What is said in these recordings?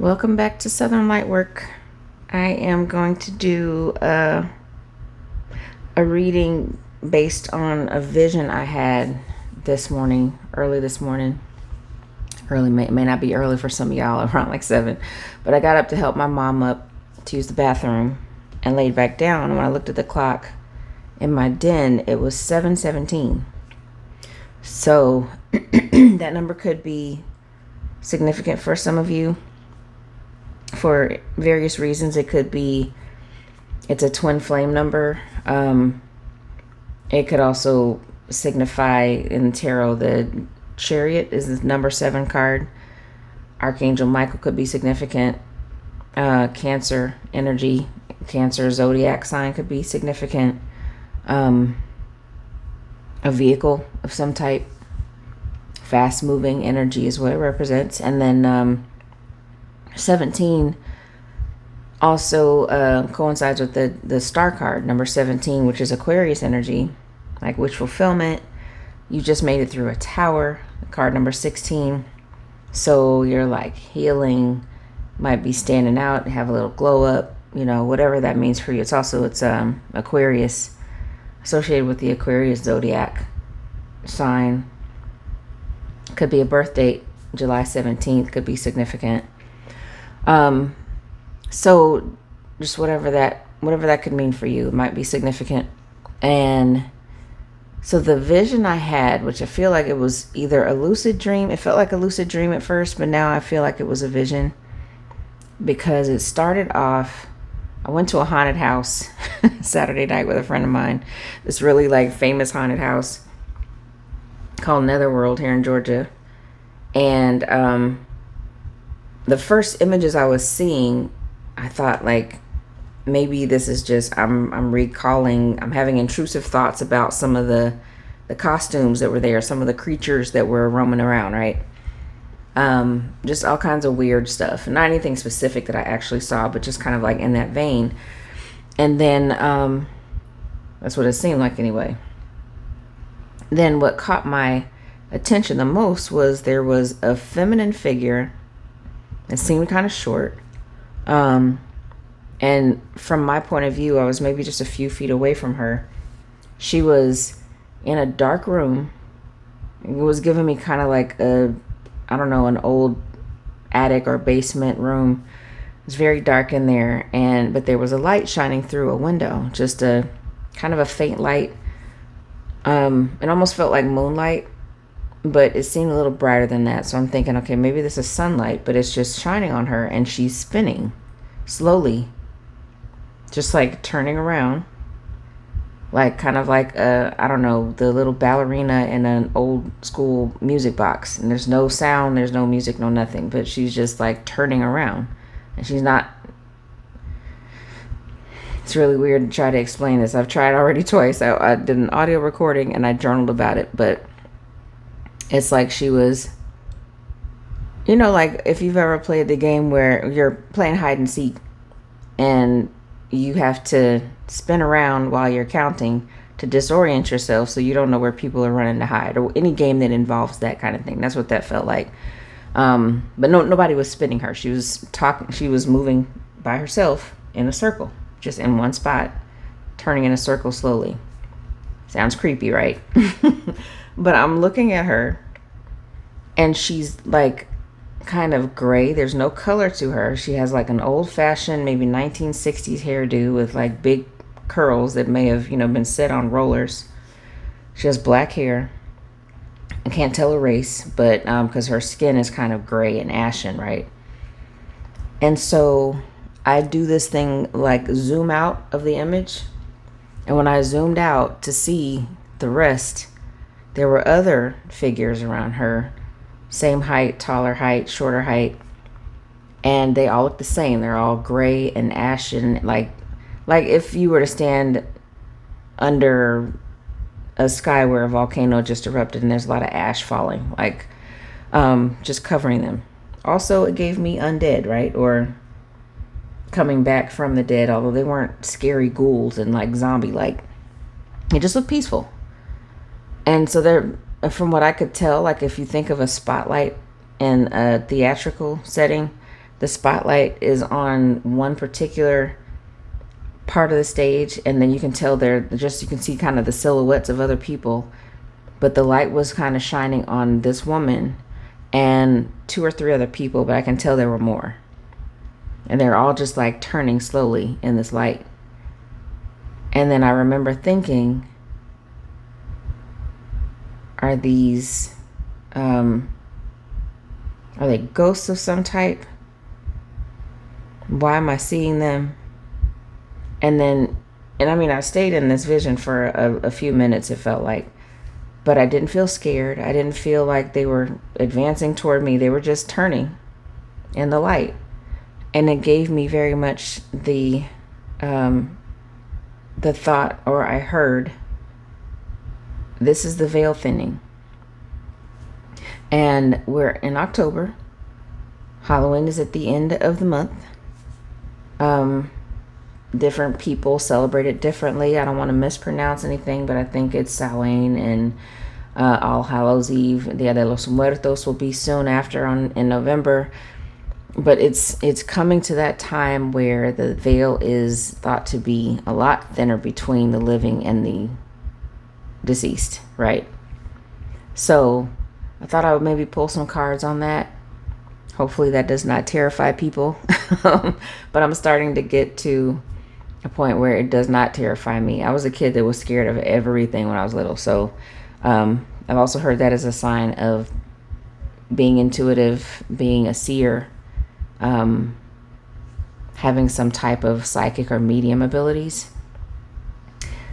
Welcome back to Southern Lightwork. I am going to do a reading based on a vision I had early this morning. Early may not be early for some of y'all, around like 7. But I got up to help my mom up to use the bathroom and laid back down. And when I looked at the clock in my den, it was 7:17. So that number could be significant for some of you. For various reasons, it's a twin flame number. It could also signify in tarot, the Chariot is the number 7 card. Archangel Michael could be significant. Cancer energy, Cancer zodiac sign could be significant. A vehicle of some type, fast moving energy is what it represents. And then 17 also coincides with the star card, number 17, which is Aquarius energy, like wish fulfillment. You just made it through a tower, card number 16. So you're like healing, might be standing out, have a little glow up, whatever that means for you. It's Aquarius, associated with the Aquarius zodiac sign. Could be a birth date, July 17th, could be significant. So just whatever that could mean for you, it might be significant. And so the vision I had, which I feel like it was either a lucid dream, it felt like a lucid dream at first, but now I feel like it was a vision, because it started off, I went to a haunted house Saturday night with a friend of mine, this really like famous haunted house called Netherworld here in Georgia. And the first images I was seeing, I thought like maybe this is just I'm having intrusive thoughts about some of the costumes that were there, some of the creatures that were roaming around, right? Just all kinds of weird stuff. Not anything specific that I actually saw, but just kind of like in that vein. And then that's what it seemed like anyway. Then what caught my attention the most was there was a feminine figure. It seemed kind of short. And from my point of view, I was maybe just a few feet away from her. She was in a dark room. It was giving me kind of like an old attic or basement room. It was very dark in there, but there was a light shining through a window, just a kind of a faint light. It almost felt like moonlight, but it seemed a little brighter than that. So I'm thinking, okay, maybe this is sunlight, but it's just shining on her, and she's spinning slowly, just like turning around, like kind of like the little ballerina in an old school music box. And there's no sound, there's no music, no nothing, but she's just like turning around, and she's not. It's really weird to try to explain this. I've tried already twice. I did an audio recording and I journaled about it, but it's like she was, like if you've ever played the game where you're playing hide and seek and you have to spin around while you're counting to disorient yourself so you don't know where people are running to hide, or any game that involves that kind of thing. That's what that felt like. But nobody was spinning her. She was moving by herself in a circle, just in one spot, turning in a circle slowly. Sounds creepy, right? But I'm looking at her, and she's like kind of gray. There's no color to her. She has like an old-fashioned, maybe 1960s hairdo with like big curls that may have, been set on rollers. She has black hair. I can't tell her race, but because her skin is kind of gray and ashen, right? And so I do this thing like zoom out of the image, and when I zoomed out to see the rest, there were other figures around her, same height, taller height, shorter height, and they all look the same. They're all gray and ashen, like if you were to stand under a sky where a volcano just erupted and there's a lot of ash falling, like just covering them. Also, it gave me undead, right? Or coming back from the dead, although they weren't scary ghouls and like zombie like. It just looked peaceful. And so they're, from what I could tell, like if you think of a spotlight in a theatrical setting, the spotlight is on one particular part of the stage, and then you can tell you can see kind of the silhouettes of other people, but the light was kind of shining on this woman and 2 or 3 other people, but I can tell there were more, and they're all just like turning slowly in this light. And then I remember thinking, are these are they ghosts of some type? Why am I seeing them? And I mean, I stayed in this vision for a few minutes, it felt like, but I didn't feel scared. I didn't feel like they were advancing toward me. They were just turning in the light. And it gave me very much the thought, or I heard, this is the veil thinning. And we're in October. Halloween is at the end of the month. Different people celebrate it differently. I don't want to mispronounce anything, but I think it's Samhain, and All Hallows Eve, Dia de los Muertos, will be soon after in November. But it's coming to that time where the veil is thought to be a lot thinner between the living and the deceased, right? So I thought I would maybe pull some cards on that. Hopefully that does not terrify people. But I'm starting to get to a point where it does not terrify me. I was a kid that was scared of everything when I was little. So I've also heard that as a sign of being intuitive, being a seer, having some type of psychic or medium abilities.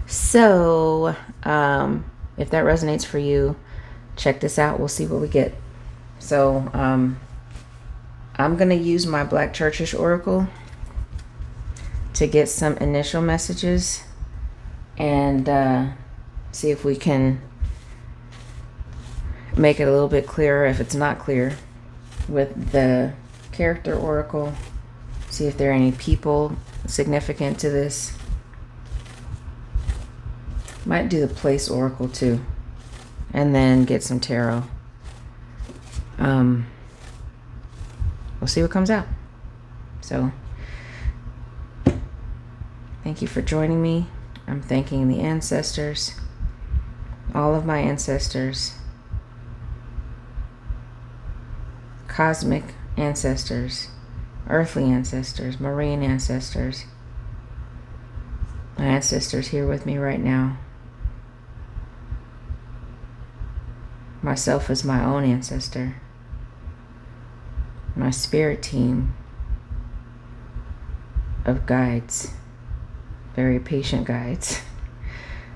So if that resonates for you, check this out. We'll see what we get. So I'm going to use my Black Churchish Oracle to get some initial messages and see if we can make it a little bit clearer if it's not clear with the character oracle. See if there are any people significant to this. Might do the place oracle too, and then get some tarot. We'll see what comes out. So thank you for joining me. I'm thanking the ancestors, all of my ancestors, cosmic ancestors, earthly ancestors, marine ancestors, my ancestors here with me right now, myself as my own ancestor, my spirit team of guides, very patient guides.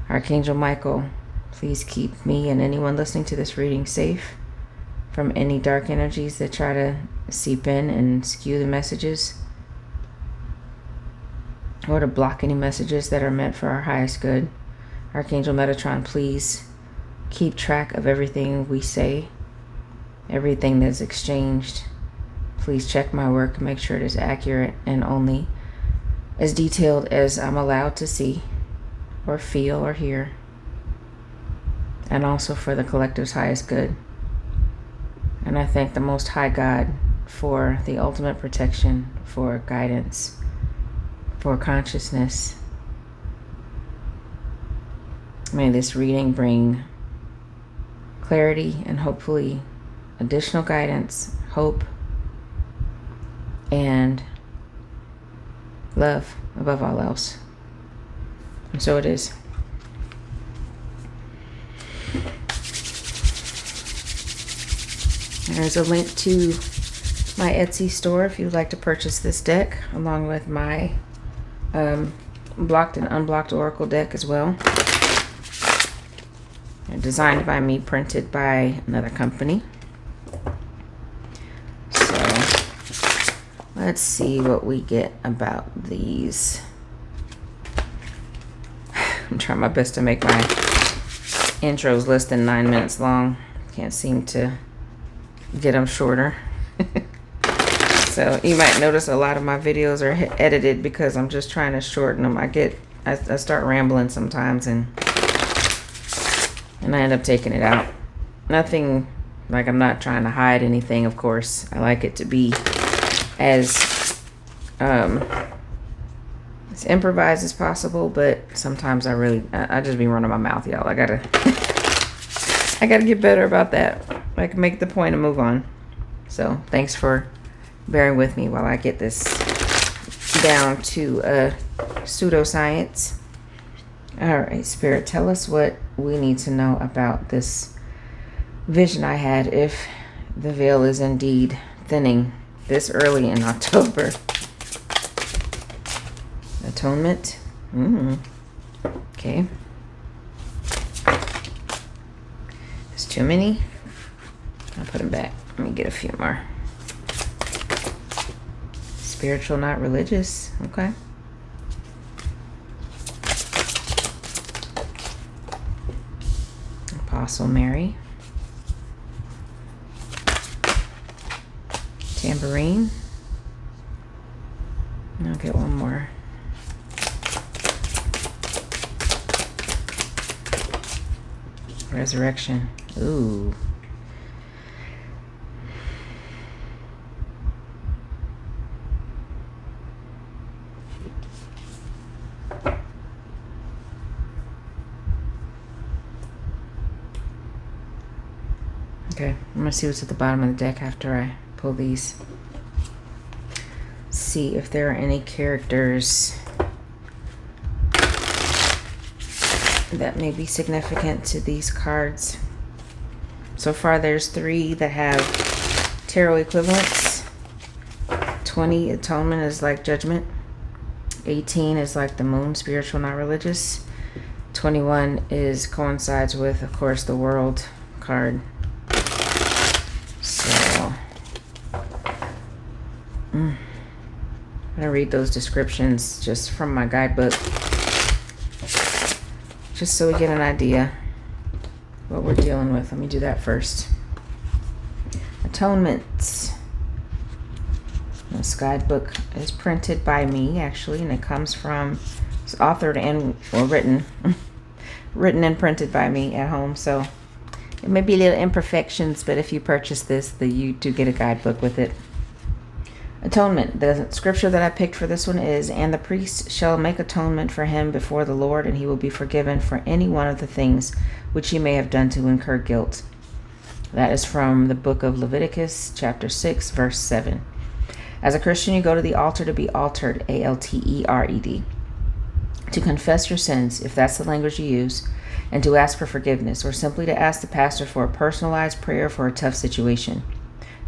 Archangel Michael, please keep me and anyone listening to this reading safe from any dark energies that try to seep in and skew the messages, or to block any messages that are meant for our highest good. Archangel Metatron, please keep track of everything we say, everything that's exchanged. Please check my work, make sure it is accurate and only as detailed as I'm allowed to see or feel or hear, and also for the collective's highest good. And I thank the Most High God for the ultimate protection, for guidance, for consciousness. May this reading bring clarity and hopefully additional guidance, hope, and love above all else. And so it is. There's a link to my Etsy store if you'd like to purchase this deck, along with my blocked and unblocked oracle deck as well. They're designed by me, printed by another company. So let's see what we get about these. I'm trying my best to make my intros less than 9 minutes long. Can't seem to get them shorter. So you might notice a lot of my videos are edited because I'm just trying to shorten them. I start rambling sometimes and I end up taking it out. Nothing, like, I'm not trying to hide anything, of course. I like it to be as improvised as possible, but sometimes I just be running my mouth, y'all. I gotta get better about that. I can make the point and move on. So thanks for bearing with me while I get this down to pseudoscience. All right, Spirit, tell us what we need to know about this vision I had, if the veil is indeed thinning this early in October. Atonement. Okay. There's too many. I'll put them back. Let me get a few more. Spiritual, not religious. Okay. Apostle Mary. Tambourine. I'll get one more. Resurrection. Ooh. Okay, I'm gonna see what's at the bottom of the deck after I pull these. See if there are any characters that may be significant to these cards. So far there's 3 that have tarot equivalents. 20, atonement, is like judgment. 18 is like the moon, spiritual, not religious. 21 coincides with, of course, the world card. So I'm gonna read those descriptions just from my guidebook, just so we get an idea what we're dealing with. Let me do that first. Atonements. This guidebook is printed by me, actually, and it comes from, it's authored and, well, written and printed by me at home. So it may be little imperfections, but if you purchase this, you do get a guidebook with it. Atonement. The scripture that I picked for this one is, "And the priest shall make atonement for him before the Lord, and he will be forgiven for any one of the things which he may have done to incur guilt." That is from the book of Leviticus, chapter 6, verse 7. As a Christian, you go to the altar to be altered, A-L-T-E-R-E-D, to confess your sins, if that's the language you use, and to ask for forgiveness, or simply to ask the pastor for a personalized prayer for a tough situation.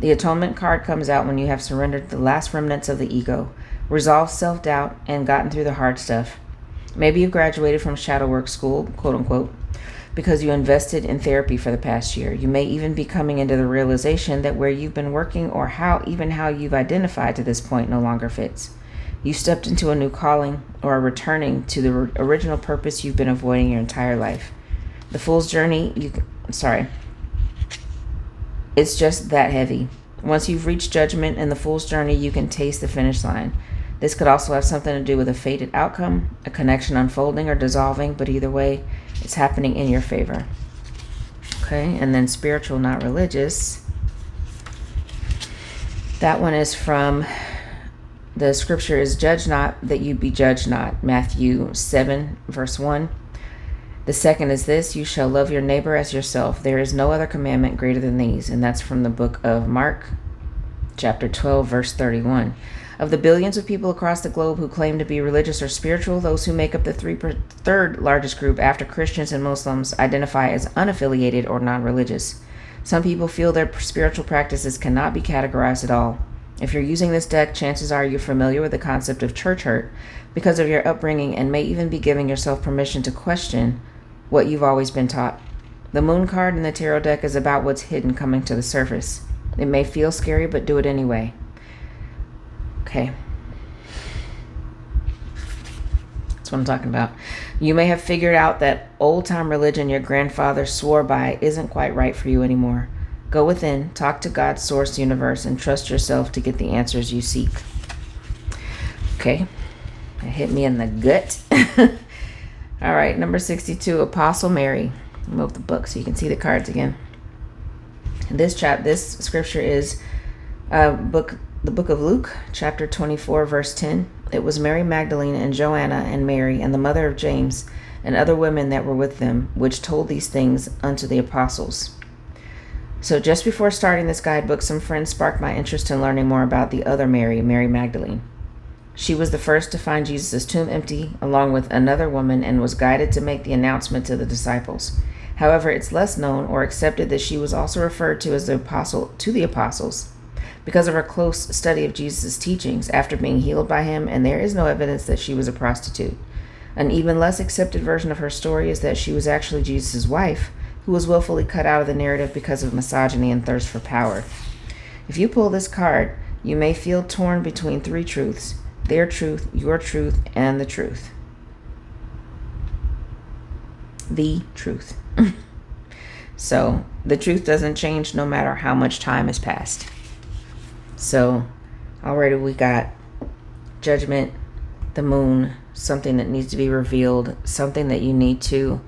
The atonement card comes out when you have surrendered the last remnants of the ego, resolved self-doubt, and gotten through the hard stuff. Maybe you've graduated from shadow work school, quote unquote, because you invested in therapy for the past year. You may even be coming into the realization that where you've been working, or how you've identified to this point, no longer fits. You stepped into a new calling, or are returning to the original purpose you've been avoiding your entire life. The Fool's Journey, it's just that heavy. Once you've reached judgment and the Fool's Journey, you can taste the finish line. This could also have something to do with a fated outcome, a connection unfolding or dissolving, but either way, it's happening in your favor. Okay, and then spiritual, not religious. That one is from, the scripture is, "Judge not, that you be judged not," Matthew 7, verse 1. The second is this: "You shall love your neighbor as yourself. There is no other commandment greater than these." And that's from the book of Mark, chapter 12, verse 31. Of the billions of people across the globe who claim to be religious or spiritual, those who make up the third largest group after Christians and Muslims identify as unaffiliated or non-religious. Some people feel their spiritual practices cannot be categorized at all. If you're using this deck, chances are you're familiar with the concept of church hurt because of your upbringing, and may even be giving yourself permission to question what you've always been taught. The moon card in the tarot deck is about what's hidden coming to the surface. It may feel scary, but do it anyway. Okay. That's what I'm talking about. You may have figured out that old-time religion your grandfather swore by isn't quite right for you anymore. Go within, talk to God's source universe, and trust yourself to get the answers you seek. Okay. It hit me in the gut. All right, number 62, Apostle Mary. Move the book so you can see the cards again. This scripture is book the book of Luke, chapter 24, verse 10. It was Mary Magdalene and Joanna and Mary and the mother of James and other women that were with them, which told these things unto the apostles. So just before starting this guidebook, some friends sparked my interest in learning more about the other Mary, Mary Magdalene. She was the first to find Jesus' tomb empty, along with another woman, and was guided to make the announcement to the disciples. However, it's less known or accepted that she was also referred to as the apostle to the apostles because of her close study of Jesus' teachings after being healed by him, and there is no evidence that she was a prostitute. An even less accepted version of her story is that she was actually Jesus' wife, who was willfully cut out of the narrative because of misogyny and thirst for power. If you pull this card, you may feel torn between three truths: their truth, your truth, and the truth. The truth. So the truth doesn't change no matter how much time has passed. So already we got judgment, the moon, something that needs to be revealed, something that you need to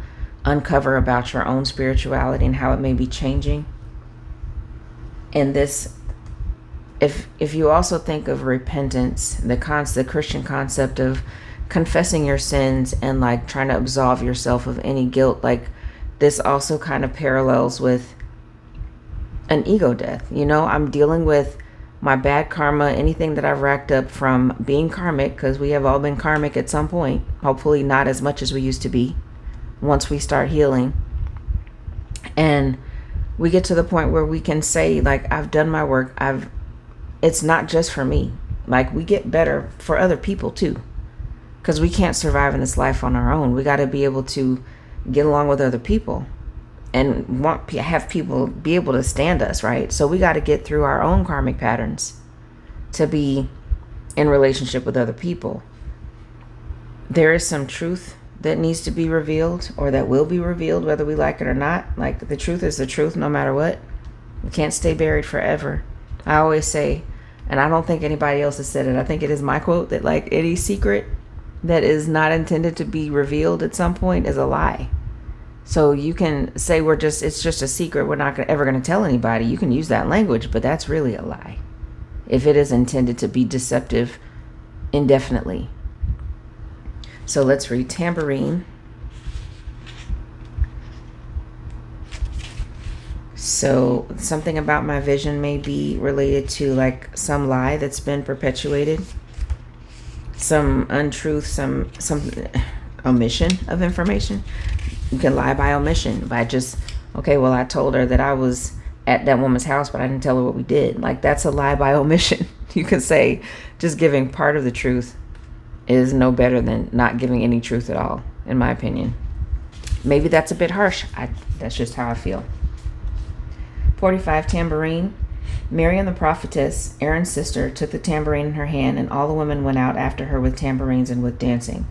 uncover about your own spirituality and how it may be changing. And this, if you also think of repentance, the Christian concept of confessing your sins and like trying to absolve yourself of any guilt, like this also kind of parallels with an ego death. You know, I'm dealing with my bad karma, anything that I've racked up from being karmic, because we have all been karmic at some point, hopefully not as much as we used to be once we start healing. And we get to the point where we can say, like, I've done my work. It's not just for me. Like, we get better for other people too, because we can't survive in this life on our own. We got to be able to get along with other people and have people be able to stand us, right? So we got to get through our own karmic patterns to be in relationship with other people. There is some truth that needs to be revealed, or that will be revealed whether we like it or not. Like, the truth is the truth no matter what. It can't stay buried forever. I always say, and I don't think anybody else has said it, I think it is my quote, that like any secret that is not intended to be revealed at some point is a lie. So you can say it's just a secret, we're not ever going to tell anybody. You can use that language, but that's really a lie if it is intended to be deceptive indefinitely. So let's read tambourine. So something about my vision may be related to like some lie that's been perpetuated, some untruth, some omission of information. You can lie by omission, by just, okay, well, I told her that I was at that woman's house, but I didn't tell her what we did. Like, that's a lie by omission. You can say just giving part of the truth is no better than not giving any truth at all, in my opinion. Maybe that's a bit harsh. That's just how I feel. 45, tambourine. Miriam the prophetess, Aaron's sister, took the tambourine in her hand, and all the women went out after her with tambourines and with dancing.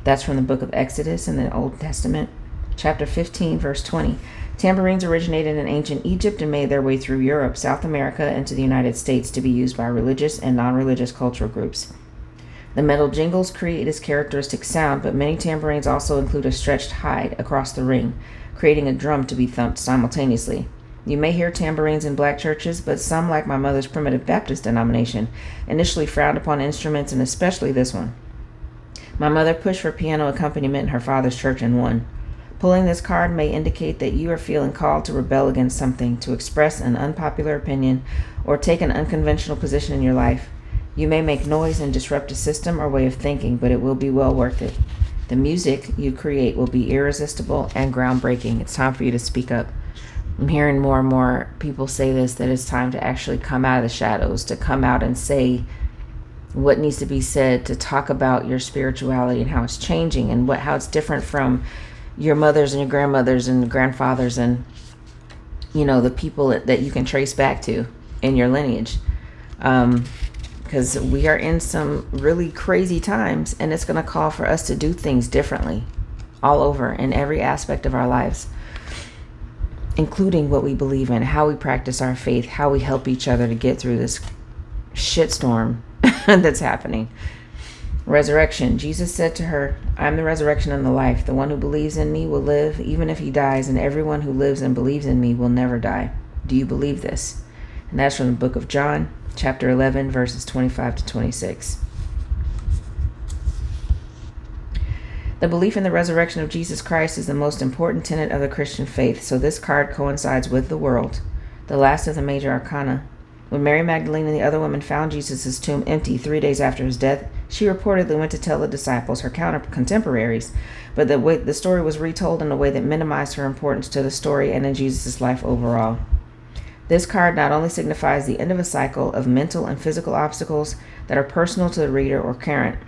That's from the book of Exodus in the Old Testament, chapter 15, verse 20. Tambourines originated in ancient Egypt and made their way through Europe, South America, and to the United States to be used by religious and non-religious cultural groups. The metal jingles create its characteristic sound, but many tambourines also include a stretched hide across the ring, creating a drum to be thumped simultaneously. You may hear tambourines in black churches, but some, like my mother's Primitive Baptist denomination, initially frowned upon instruments, and especially this one. My mother pushed for piano accompaniment in her father's church and won. Pulling this card may indicate that you are feeling called to rebel against something, to express an unpopular opinion, or take an unconventional position in your life. You may make noise and disrupt a system or way of thinking, but it will be well worth it. The music you create will be irresistible and groundbreaking. It's time for you to speak up. I'm hearing more and more people say this, that it's time to actually come out of the shadows, to come out and say what needs to be said, to talk about your spirituality and how it's changing and how it's different from your mothers and your grandmothers and grandfathers and, you know, the people that you can trace back to in your lineage. Because we are in some really crazy times, and it's going to call for us to do things differently all over in every aspect of our lives, including what we believe in, how we practice our faith, how we help each other to get through this shitstorm that's happening. Resurrection. Jesus said to her, I am the resurrection and the life. The one who believes in me will live even if he dies, and everyone who lives and believes in me will never die. Do you believe this? And that's from the book of John, chapter 11, verses 25 to 26. The belief in the resurrection of Jesus Christ is the most important tenet of the Christian faith, so this card coincides with the world, the last of the major arcana. When Mary Magdalene and the other women found Jesus' tomb empty 3 days after his death, she reportedly went to tell the disciples, her contemporaries, but the story was retold in a way that minimized her importance to the story and in Jesus' life overall. This card not only signifies the end of a cycle of mental and physical obstacles that are personal to the reader or current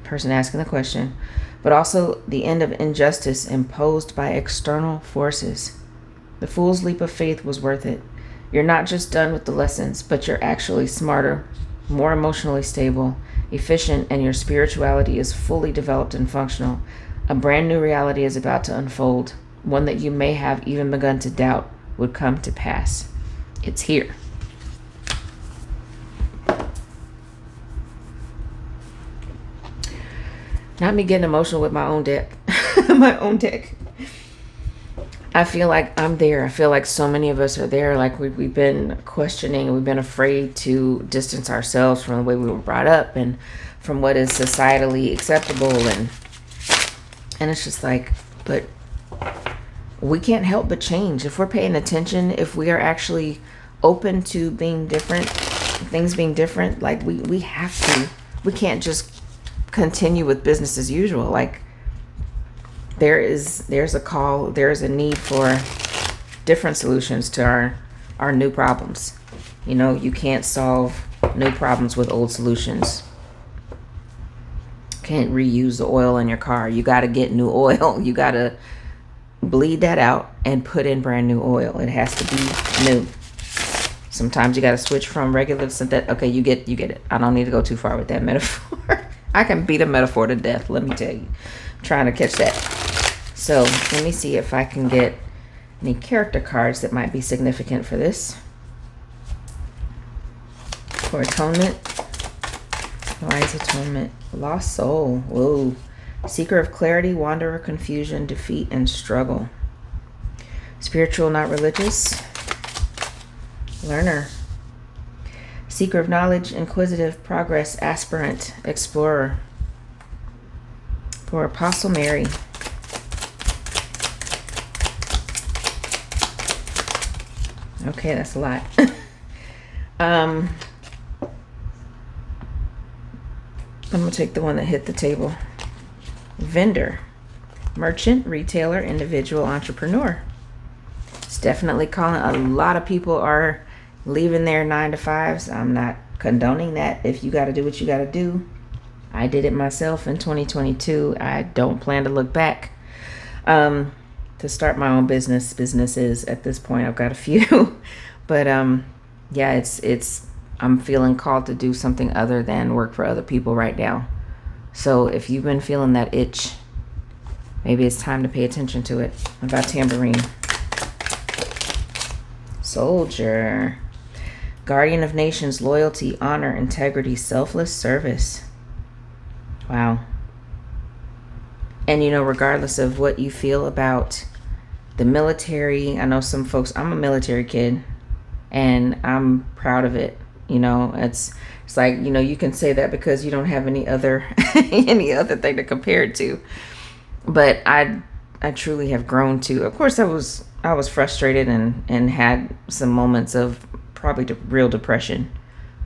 person asking the question, but also the end of injustice imposed by external forces. The fool's leap of faith was worth it. You're not just done with the lessons, but you're actually smarter, more emotionally stable, efficient, and your spirituality is fully developed and functional. A brand new reality is about to unfold, one that you may have even begun to doubt would come to pass. It's here. Not me getting emotional with my own deck. My own deck. I feel like I'm there. I feel like so many of us are there. Like we've been questioning, we've been afraid to distance ourselves from the way we were brought up and from what is societally acceptable. And it's just like, but we can't help but change. If we're paying attention, if we are actually open to being different, things being different, like we have to. We can't just continue with business as usual. Like there's a call, there's a need for different solutions to our new problems. You know, you can't solve new problems with old solutions. Can't reuse the oil in your car. You got to get new oil. You got to bleed that out and put in brand new oil. It has to be new. Sometimes you got to switch from regular to synthetic. Okay, you get it. I don't need to go too far with that metaphor. I can beat a metaphor to death, let me tell you. I'm trying to catch that. So let me see if I can get any character cards that might be significant for this. For atonement. Why is atonement? Lost soul. Whoa. Seeker of clarity, wanderer, confusion, defeat, and struggle. Spiritual, not religious. Learner. Seeker of knowledge, inquisitive, progress, aspirant, explorer. For Apostle Mary. Okay, that's a lot. I'm going to take the one that hit the table. Vendor. Merchant, retailer, individual, entrepreneur. It's definitely calling. A lot of people are leaving their 9-to-5s. I'm not condoning that. If you got to do what you got to do. I did it myself in 2022. I don't plan to look back. To start my own businesses at this point. I've got a few. But yeah, it's I'm feeling called to do something other than work for other people right now. So if you've been feeling that itch, maybe it's time to pay attention to it. What about tambourine? Soldier. Guardian of nations, loyalty, honor, integrity, selfless service. Wow. And you know, regardless of what you feel about the military, I know some folks, I'm a military kid and I'm proud of it. You know, it's like, you know, you can say that because you don't have any other thing to compare it to. But I truly have grown to, of course I was frustrated and had some moments of probably real depression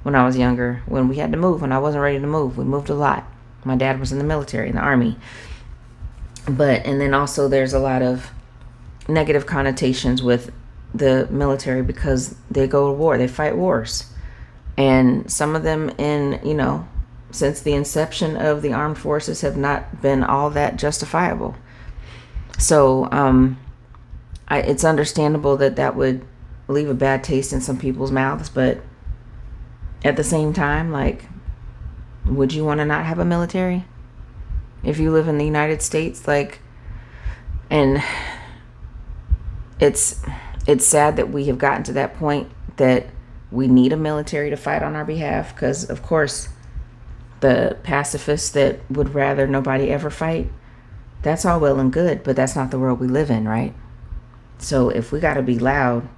when I was younger, when we had to move, when I wasn't ready to move. We moved a lot. My dad was in the military, in the army. And then also there's a lot of negative connotations with the military because they go to war, they fight wars. And some of them since the inception of the armed forces have not been all that justifiable. So it's understandable that would leave a bad taste in some people's mouths, but at the same time, like, would you want to not have a military if you live in the United States? Like, and it's sad that we have gotten to that point that we need a military to fight on our behalf, because of course the pacifists that would rather nobody ever fight, that's all well and good, but that's not the world we live in, right? So if we got to be loud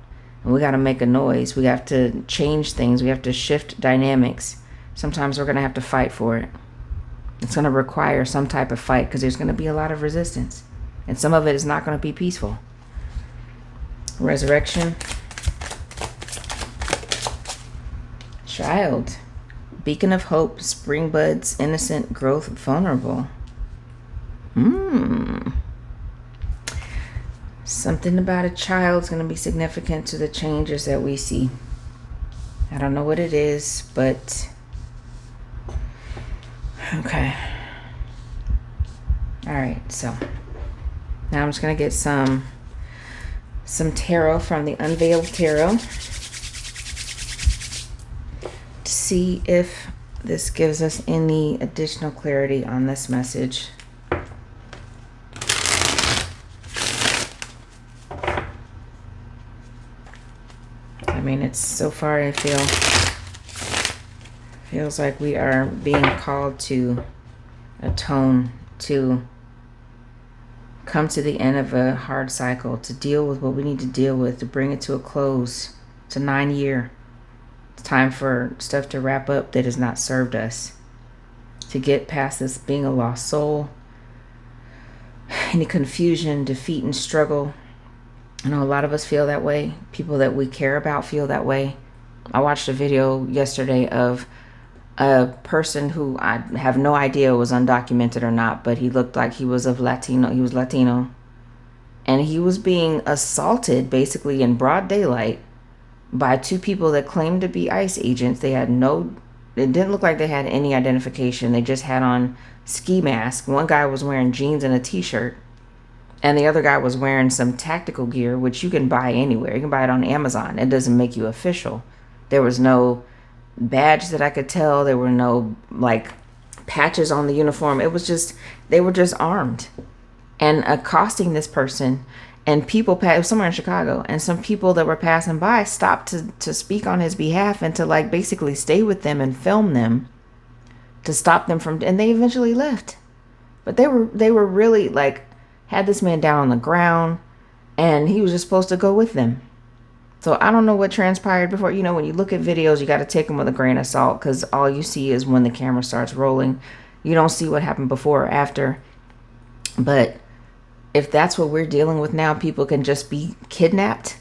We got to make a noise. We have to change things. We have to shift dynamics. Sometimes we're going to have to fight for it. It's going to require some type of fight because there's going to be a lot of resistance. And some of it is not going to be peaceful. Resurrection. Child. Beacon of hope, spring buds, innocent, growth, vulnerable. Something about a child is going to be significant to the changes that we see. I don't know what it is, but okay. All right, so now I'm just going to get some tarot from the Unveiled Tarot to see if this gives us any additional clarity on this message. I mean, it's so far I feels like we are being called to atone, to come to the end of a hard cycle, to deal with what we need to deal with, to bring it to a close. It's a 9-year. It's time for stuff to wrap up that has not served us, to get past this being a lost soul, any confusion, defeat, and struggle. I know a lot of us feel that way. People that we care about feel that way. I watched a video yesterday of a person who I have no idea was undocumented or not, but he looked like he was Latino. He was Latino. And he was being assaulted basically in broad daylight by two people that claimed to be ICE agents. It didn't look like they had any identification. They just had on ski masks. One guy was wearing jeans and a t-shirt. And the other guy was wearing some tactical gear, which you can buy anywhere. You can buy it on Amazon. It doesn't make you official. There was no badge that I could tell. There were no, like, patches on the uniform. It was just, they were just armed and accosting this person. And people, it was somewhere in Chicago, and some people that were passing by stopped to speak on his behalf and to, like, basically stay with them and film them to stop them from, and they eventually left. But they were really, like, had this man down on the ground, and he was just supposed to go with them. So I don't know what transpired before. You know, when you look at videos, you got to take them with a grain of salt, because all you see is when the camera starts rolling. You don't see what happened before or after. But if that's what we're dealing with now, people can just be kidnapped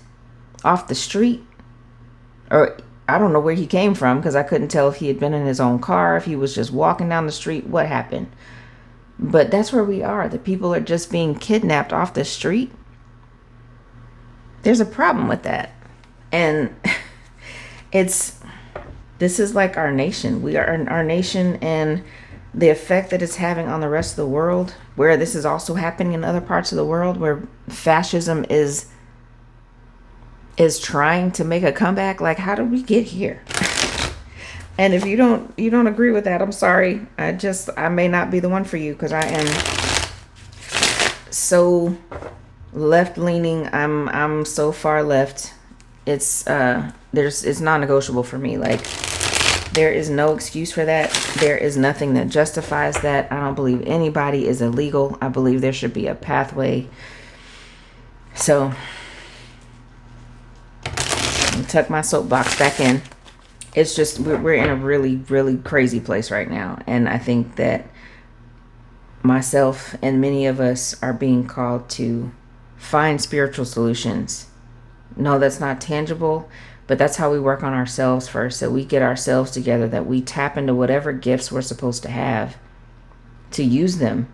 off the street. Or I don't know where he came from, because I couldn't tell if he had been in his own car, if he was just walking down the street, what happened. But that's where we are. The people are just being kidnapped off the street. There's a problem with that. And this is like our nation. We are our nation, and the effect that it's having on the rest of the world, where this is also happening in other parts of the world, where fascism is trying to make a comeback. Like, how did we get here? And if you don't agree with that, I'm sorry. I may not be the one for you, because I am so left leaning. I'm so far left. It's non-negotiable for me. Like, there is no excuse for that. There is nothing that justifies that. I don't believe anybody is illegal. I believe there should be a pathway. So I'll tuck my soapbox back in. It's just, we're in a really, really crazy place right now. And I think that myself and many of us are being called to find spiritual solutions. No, that's not tangible, but that's how we work on ourselves first. That we get ourselves together, that we tap into whatever gifts we're supposed to have, to use them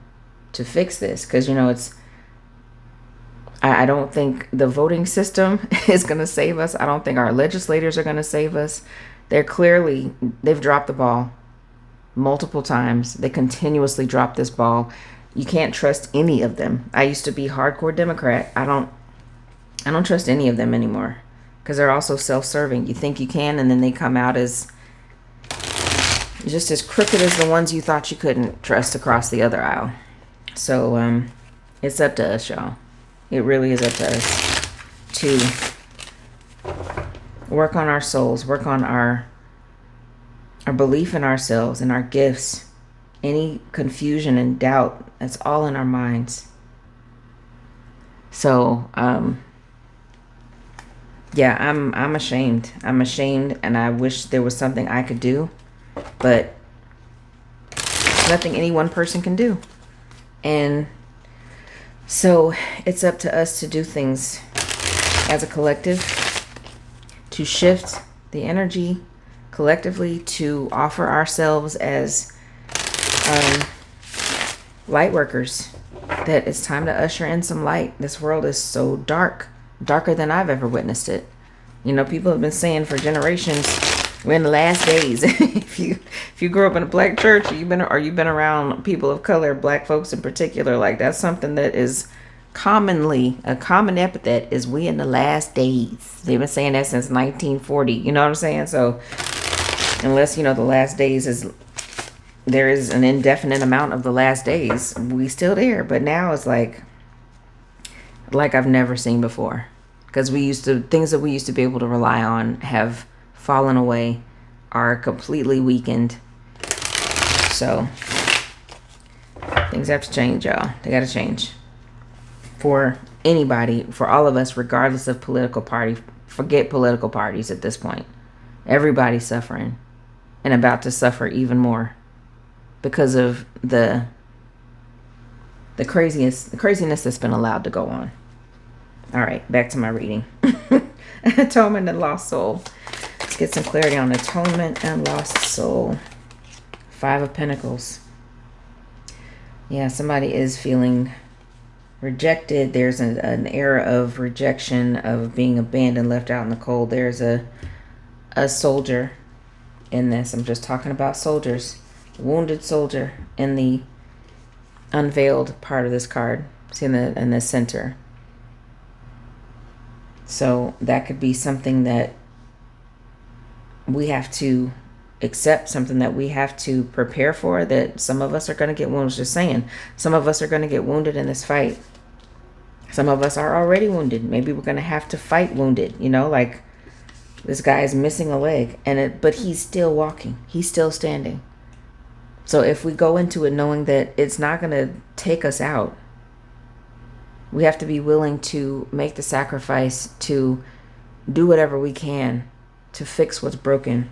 to fix this. Because, you know, I don't think the voting system is going to save us. I don't think our legislators are going to save us. They've dropped the ball multiple times. They continuously drop this ball. You can't trust any of them. I used to be hardcore Democrat. I don't trust any of them anymore, because they're also self-serving. You think you can, and then they come out as just as crooked as the ones you thought you couldn't trust across the other aisle. So it's up to us, y'all. It really is up to us to work on our souls, work on our belief in ourselves and our gifts. Any confusion and doubt, that's all in our minds. So Yeah, I'm ashamed. I'm ashamed, and I wish there was something I could do, but there's nothing any one person can do. And so it's up to us to do things as a collective, to shift the energy collectively, to offer ourselves as light workers, that it's time to usher in some light. This world is so dark, darker than I've ever witnessed it. You know, people have been saying for generations, we're in the last days. if you grew up in a black church, you've been around people of color, black folks in particular, like that's something that is commonly a common epithet, is we in the last days. They've been saying that since 1940. You know what I'm saying? So unless the last days is, there is an indefinite amount of the last days, we still there. But now it's like I've never seen before, because things that we used to be able to rely on have fallen away, are completely weakened. So things have to change, y'all. They got to change for anybody, for all of us, regardless of political party. Forget political parties at this point. Everybody's suffering, and about to suffer even more because of the craziness that's been allowed to go on. All right, back to my reading. Atonement and lost soul. Let's get some clarity on atonement and lost soul. 5 of Pentacles. Yeah, somebody is feeling rejected. There's an era of rejection, of being abandoned, left out in the cold. There's a soldier in this. I'm just talking about soldiers. Wounded soldier in the unveiled part of this card. See in the center. So that could be something that we have to accept, something that we have to prepare for, that some of us are going to get wounded. Just saying, some of us are going to get wounded in this fight. Some of us are already wounded. Maybe we're going to have to fight wounded, like this guy is missing a leg, but he's still walking. He's still standing. So if we go into it knowing that it's not going to take us out, we have to be willing to make the sacrifice, to do whatever we can to fix what's broken.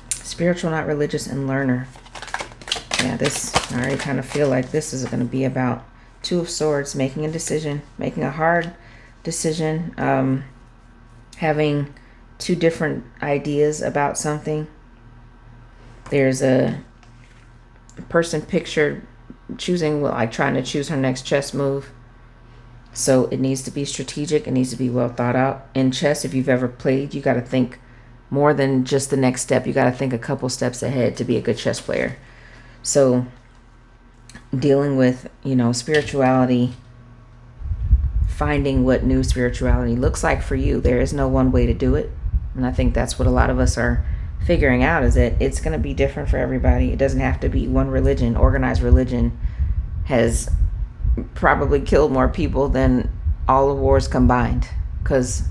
Spiritual, not religious, and learner. Yeah, I already kind of feel like this is going to be about 2 of Swords, making a decision, making a hard decision, having 2 different ideas about something. There's a person pictured choosing, trying to choose her next chess move. So it needs to be strategic. It needs to be well thought out. In chess, if you've ever played, you got to think more than just the next step. You got to think a couple steps ahead to be a good chess player. So dealing with, spirituality, finding what new spirituality looks like for you. There is no one way to do it. And I think that's what a lot of us are figuring out, is that it's going to be different for everybody. It doesn't have to be one religion. Organized religion has probably killed more people than all the wars combined. Because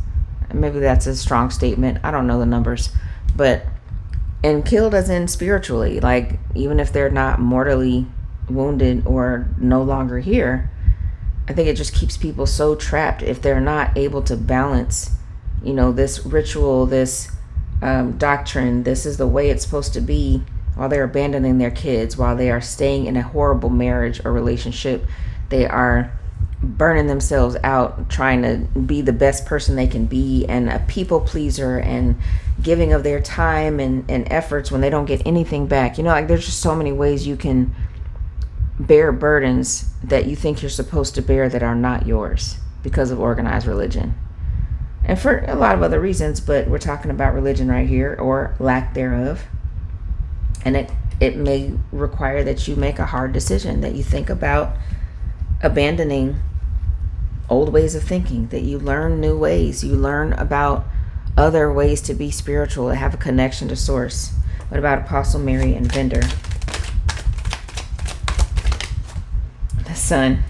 maybe that's a strong statement. I don't know the numbers. And killed as in spiritually. Like, even if they're not mortally wounded or no longer here, I think it just keeps people so trapped if they're not able to balance, this ritual, this doctrine. This is the way it's supposed to be, while they're abandoning their kids, while they are staying in a horrible marriage or relationship. They are burning themselves out trying to be the best person they can be, and a people pleaser, and giving of their time and efforts when they don't get anything back. There's just so many ways you can bear burdens that you think you're supposed to bear that are not yours because of organized religion. And for a lot of other reasons, but we're talking about religion right here, or lack thereof. And it may require that you make a hard decision, that you think about abandoning old ways of thinking, that you learn new ways, you learn about other ways to be spiritual, to have a connection to source. What about Apostle Mary and Vendor? The Sun.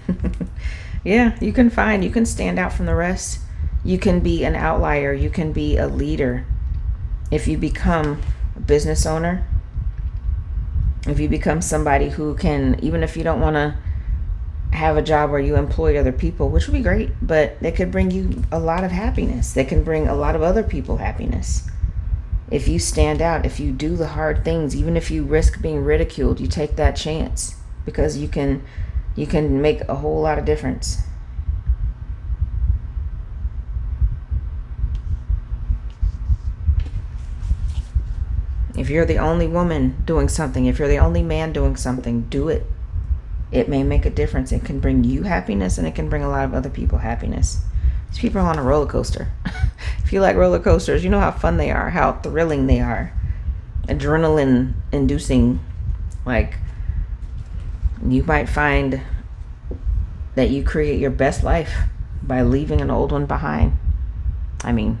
Yeah, you can stand out from the rest. You can be an outlier. You can be a leader. If you become a business owner, if you become somebody who can, even if you don't want to have a job where you employ other people, which would be great, but it could bring you a lot of happiness. They can bring a lot of other people happiness. If you stand out, if you do the hard things, even if you risk being ridiculed, you take that chance, because you can make a whole lot of difference. If you're the only woman doing something, if you're the only man doing something, do it. It may make a difference. It can bring you happiness, and it can bring a lot of other people happiness. These people are on a roller coaster. If you like roller coasters, you know how fun they are, how thrilling they are. Adrenaline inducing. Like, you might find that you create your best life by leaving an old one behind. I mean,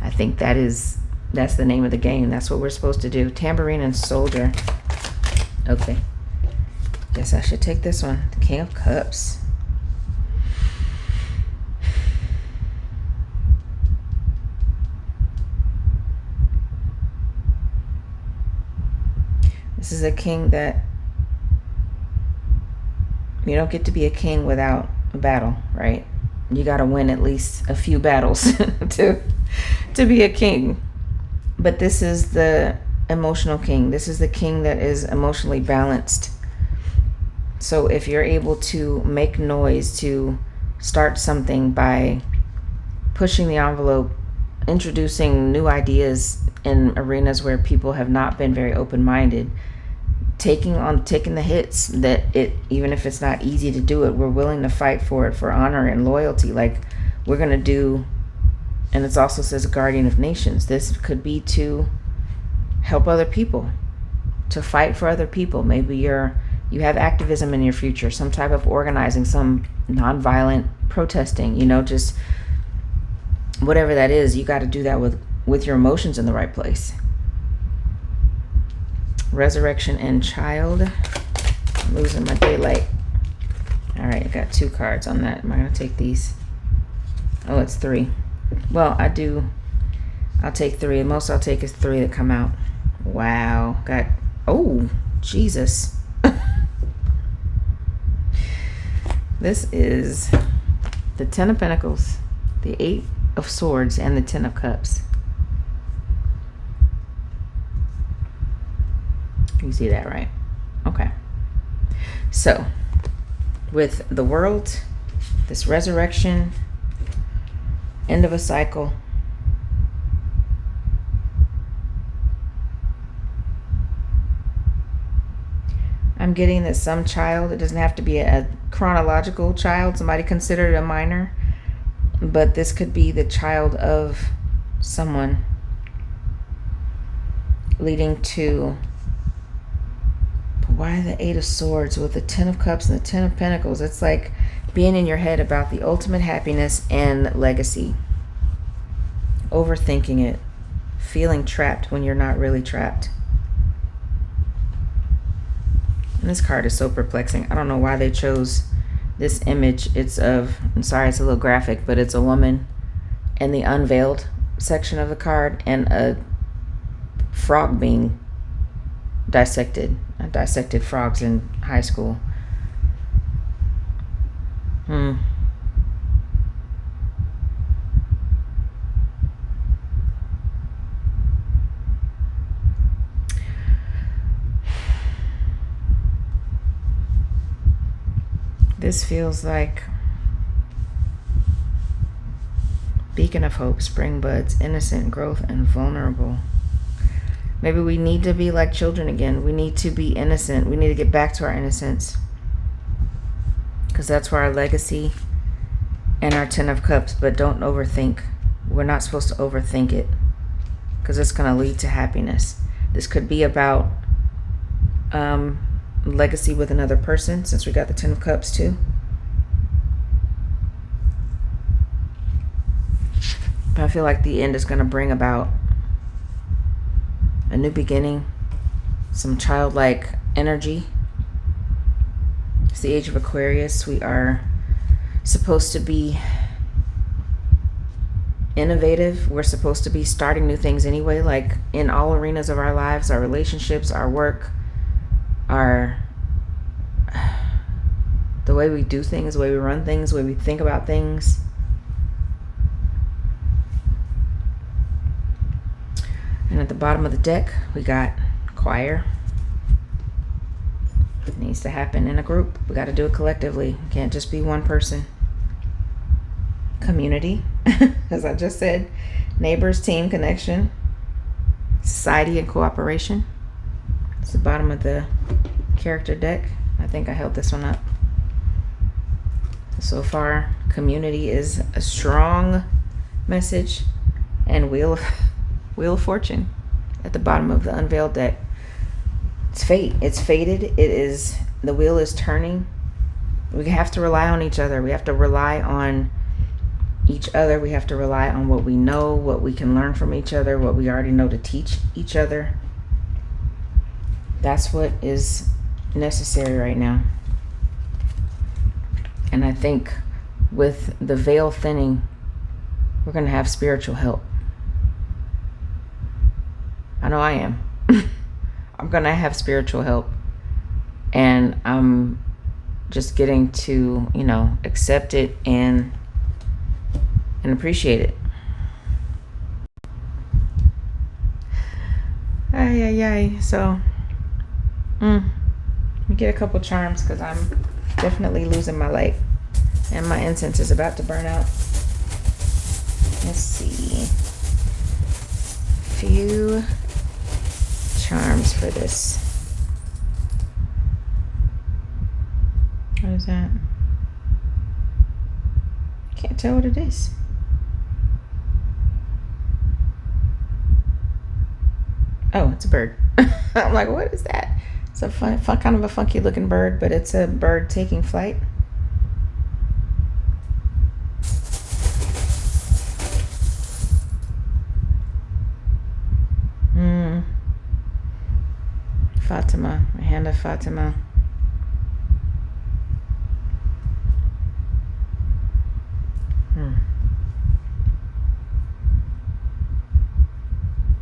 I think that's the name of the game. That's what we're supposed to do. Tambourine and soldier. Okay. Guess I should take this one. The King of Cups. This is a king that you don't get to be a king without a battle, right? You got to win at least a few battles to be a king. But this is the emotional king. This is the king that is emotionally balanced. So if you're able to make noise, to start something by pushing the envelope, introducing new ideas in arenas where people have not been very open-minded, taking the hits, that it, even if it's not easy to do it, we're willing to fight for it, for honor and loyalty. Like, we're going to do, and it also says guardian of nations. This could be to help other people, to fight for other people. Maybe you have activism in your future, some type of organizing, some nonviolent protesting, just whatever that is. You got to do that with your emotions in the right place. Resurrection and child. I'm losing my daylight. All right, I got 2 cards on that. Am I going to take these? Oh, it's 3. Well, I'll take 3. The most I'll take is 3 that come out. Wow. Oh, Jesus. This is the 10 of Pentacles, the 8 of Swords, and the 10 of Cups. You see that, right? Okay. So, with the World, this resurrection, end of a cycle, I'm getting that some child, it doesn't have to be a chronological child, somebody considered a minor, but this could be the child of someone, leading to, why the 8 of Swords with the 10 of Cups and the 10 of Pentacles? It's like being in your head about the ultimate happiness and legacy, overthinking it, feeling trapped when you're not really trapped. And this card is so perplexing. I don't know why they chose this image. I'm sorry, it's a little graphic, but it's a woman in the unveiled section of the card and a frog being dissected. I dissected frogs in high school. This feels like beacon of hope, spring buds, innocent growth, and vulnerable. Maybe we need to be like children again. We need to be innocent. We need to get back to our innocence, because that's where our legacy and our 10 of Cups. But don't overthink. We're not supposed to overthink it, because it's going to lead to happiness. This could be about legacy with another person, since we got the 10 of Cups too. But I feel like the end is going to bring about a new beginning, some childlike energy. It's the age of Aquarius. We are supposed to be innovative. We're supposed to be starting new things anyway, like in all arenas of our lives, our relationships, our work, our the way we do things, the way we run things, the way we think about things. And at the bottom of the deck, we got choir. It needs to happen in a group. We got to do it collectively. It can't just be one person. Community, as I just said. Neighbors, team, connection. Society and cooperation. It's the bottom of the character deck. I think I held this one up. So far, community is a strong message. And Wheel of Fortune at the bottom of the unveiled deck. It's fate. It's fated. It is, the wheel is turning. We have to rely on each other. We have to rely on each other. We have to rely on what we know, what we can learn from each other, what we already know to teach each other. That's what is necessary right now. And I think with the veil thinning, we're going to have spiritual help. I know I am. I'm going to have spiritual help. And I'm just getting to, accept it and appreciate it. So, let me get a couple charms because I'm definitely losing my light. And my incense is about to burn out. Let's see. Few charms for this. What is that? Can't tell what it is. Oh, it's a bird. I'm like, what is that? It's a fun, kind of a funky looking bird, but it's a bird taking flight. Fatima, my hand of Fatima.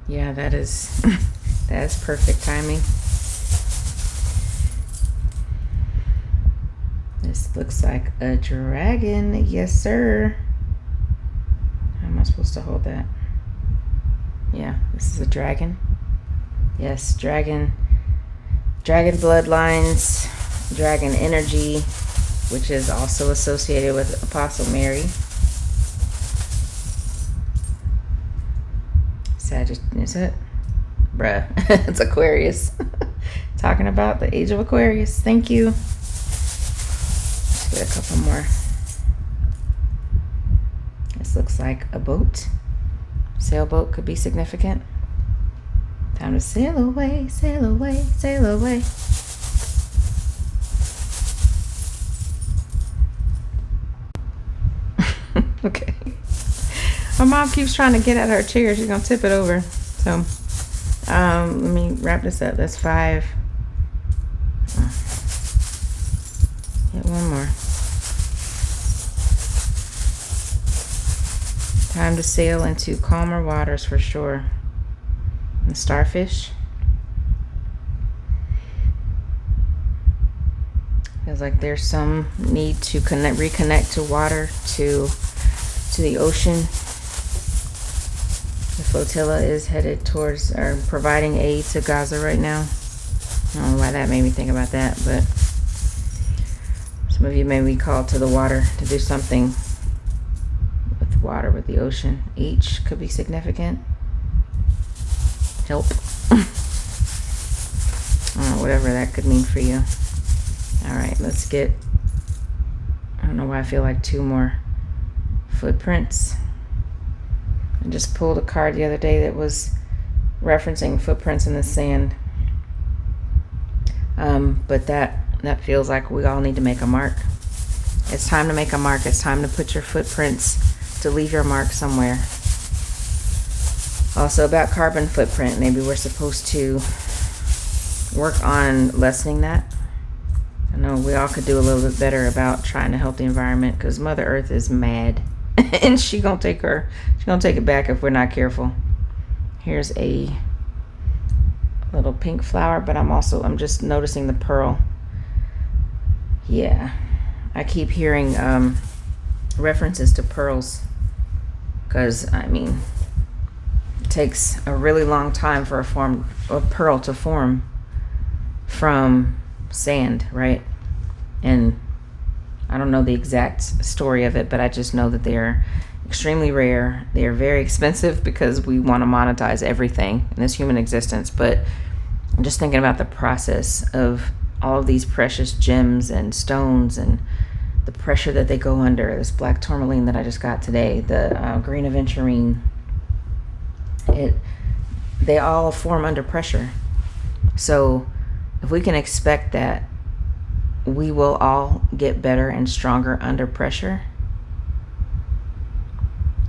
Yeah, that is perfect timing. This looks like a dragon. Yes, sir. How am I supposed to hold that? Yeah, this is a dragon. Yes, dragon bloodlines, dragon energy, which is also associated with Apostle Mary. Is it? Bruh, it's Aquarius. Talking about the age of Aquarius. Thank you. Let's get a couple more. This looks like a boat. Sailboat could be significant. Time to sail away, sail away, sail away. Okay. My mom keeps trying to get at her chair. She's gonna tip it over. So, let me wrap this up. That's 5. Get one more. Time to sail into calmer waters for sure. And starfish. Feels like there's some need to reconnect to water, to the ocean. The flotilla is headed towards, or providing aid to Gaza right now. I don't know why that made me think about that, but some of you may be called to the water to do something with water, with the ocean. Each could be significant. Help. I don't know, whatever that could mean for you. All right, let's get, I don't know why I feel like 2 more footprints. I just pulled a card the other day that was referencing footprints in the sand. But that feels like we all need to make a mark. It's time to make a mark. It's time to put your footprints, to leave your mark somewhere. Also about carbon footprint, maybe we're supposed to work on lessening that. I know we all could do a little bit better about trying to help the environment, because Mother Earth is mad. And she's gonna take it back if we're not careful. Here's a little pink flower, but I'm just noticing the pearl. Yeah, I keep hearing references to pearls, because I mean, it takes a really long time for a pearl to form from sand, right? And I don't know the exact story of it, but I just know that they're extremely rare. They are very expensive because we want to monetize everything in this human existence. But I'm just thinking about the process of all of these precious gems and stones and the pressure that they go under. This black tourmaline that I just got today, the green aventurine, they all form under pressure. So if we can expect that we will all get better and stronger under pressure,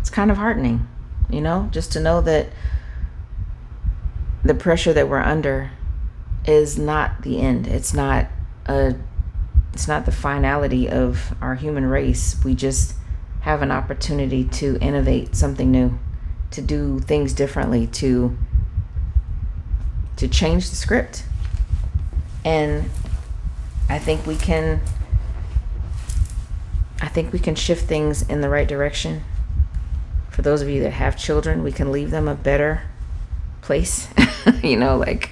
it's kind of heartening, you know, just to know that the pressure that we're under is not the end. It's not the finality of our human race. We just have an opportunity to innovate something new, to do things differently, to change the script. And I think we can shift things in the right direction. For those of you that have children, we can leave them a better place. You know, like,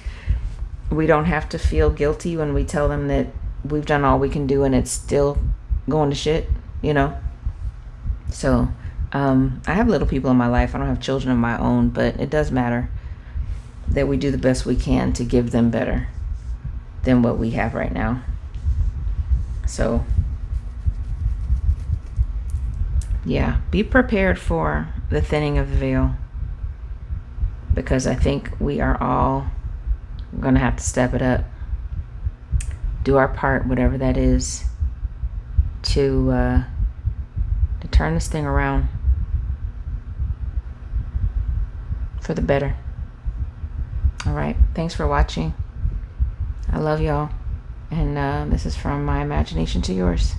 we don't have to feel guilty when we tell them that we've done all we can do and it's still going to shit, you know? So, I have little people in my life. I don't have children of my own, but it does matter that we do the best we can to give them better than what we have right now. So, yeah, be prepared for the thinning of the veil, because I think we are all going to have to step it up, do our part, whatever that is, to turn this thing around for the better. All right, thanks for watching. I love y'all, and this is from my imagination to yours.